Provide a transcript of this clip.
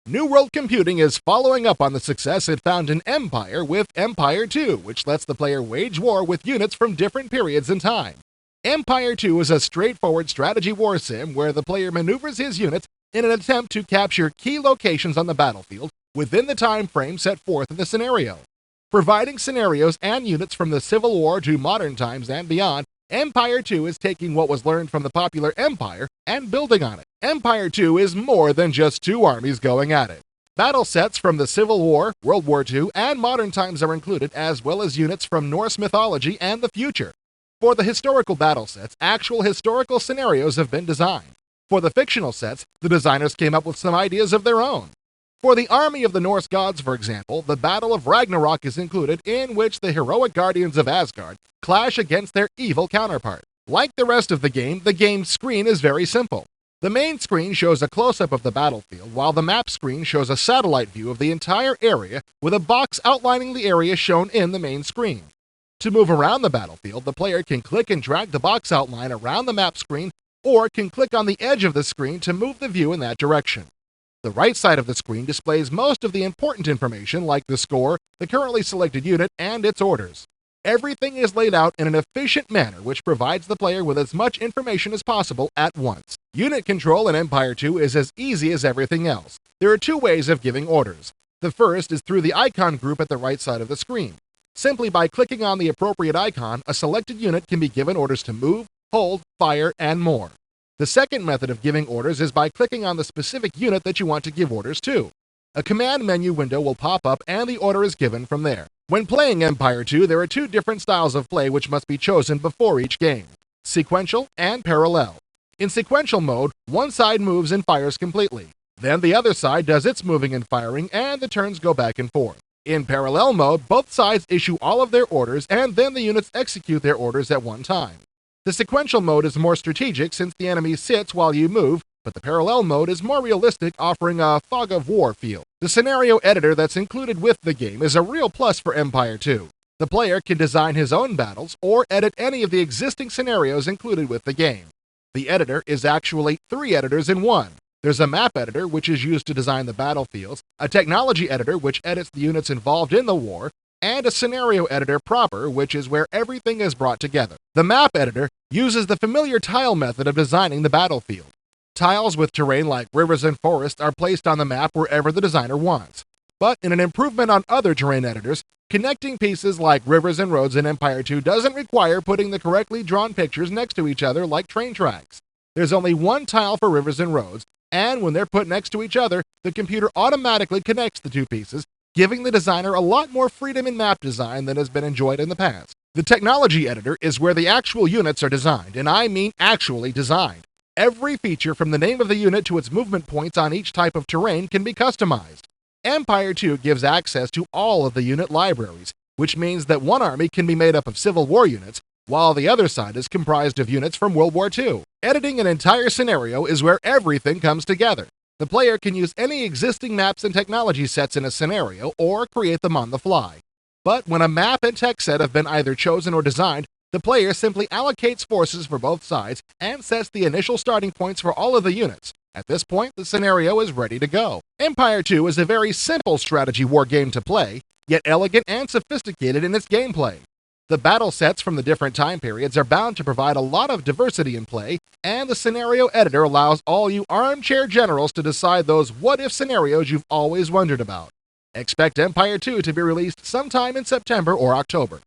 New World Computing is following up on the success it found in Empire with Empire 2, which lets the player wage war with units from different periods in time. Empire 2 is a straightforward strategy war sim where the player maneuvers his units in an attempt to capture key locations on the battlefield within the time frame set forth in the scenario. Providing scenarios and units from the Civil War to modern times and beyond, Empire 2 is taking what was learned from the popular Empire and building on it. Empire 2 is more than just two armies going at it. Battle sets from the Civil War, World War II, and modern times are included, as well as units from Norse mythology and the future. For the historical battle sets, actual historical scenarios have been designed. For the fictional sets, the designers came up with some ideas of their own. For the army of the Norse gods, for example, the Battle of Ragnarok is included, in which the heroic guardians of Asgard clash against their evil counterpart. Like the rest of the game's screen is very simple. The main screen shows a close-up of the battlefield, while the map screen shows a satellite view of the entire area with a box outlining the area shown in the main screen. To move around the battlefield, the player can click and drag the box outline around the map screen, or can click on the edge of the screen to move the view in that direction. The right side of the screen displays most of the important information like the score, the currently selected unit, and its orders. Everything is laid out in an efficient manner which provides the player with as much information as possible at once. Unit control in Empire 2 is as easy as everything else. There are two ways of giving orders. The first is through the icon group at the right side of the screen. Simply by clicking on the appropriate icon, a selected unit can be given orders to move, hold, fire, and more. The second method of giving orders is by clicking on the specific unit that you want to give orders to. A command menu window will pop up and the order is given from there. When playing Empire 2, there are two different styles of play which must be chosen before each game: sequential and parallel. In sequential mode, one side moves and fires completely. Then the other side does its moving and firing, and the turns go back and forth. In parallel mode, both sides issue all of their orders, and then the units execute their orders at one time. The sequential mode is more strategic since the enemy sits while you move, but the parallel mode is more realistic, offering a fog of war feel. The scenario editor that's included with the game is a real plus for Empire 2. The player can design his own battles or edit any of the existing scenarios included with the game. The editor is actually three editors in one. There's a map editor, which is used to design the battlefields, a technology editor, which edits the units involved in the war, and a scenario editor proper, which is where everything is brought together. The map editor uses the familiar tile method of designing the battlefield. Tiles with terrain like rivers and forests are placed on the map wherever the designer wants. But in an improvement on other terrain editors, connecting pieces like rivers and roads in Empire 2 doesn't require putting the correctly drawn pictures next to each other like train tracks. There's only one tile for rivers and roads, and when they're put next to each other, the computer automatically connects the two pieces, giving the designer a lot more freedom in map design than has been enjoyed in the past. The technology editor is where the actual units are designed, and I mean actually designed. Every feature from the name of the unit to its movement points on each type of terrain can be customized. Empire 2 gives access to all of the unit libraries, which means that one army can be made up of Civil War units, while the other side is comprised of units from World War II. Editing an entire scenario is where everything comes together. The player can use any existing maps and technology sets in a scenario or create them on the fly. But when a map and tech set have been either chosen or designed, the player simply allocates forces for both sides and sets the initial starting points for all of the units. At this point, the scenario is ready to go. Empire 2 is a very simple strategy war game to play, yet elegant and sophisticated in its gameplay. The battle sets from the different time periods are bound to provide a lot of diversity in play, and the scenario editor allows all you armchair generals to decide those what-if scenarios you've always wondered about. Expect Empire 2 to be released sometime in September or October.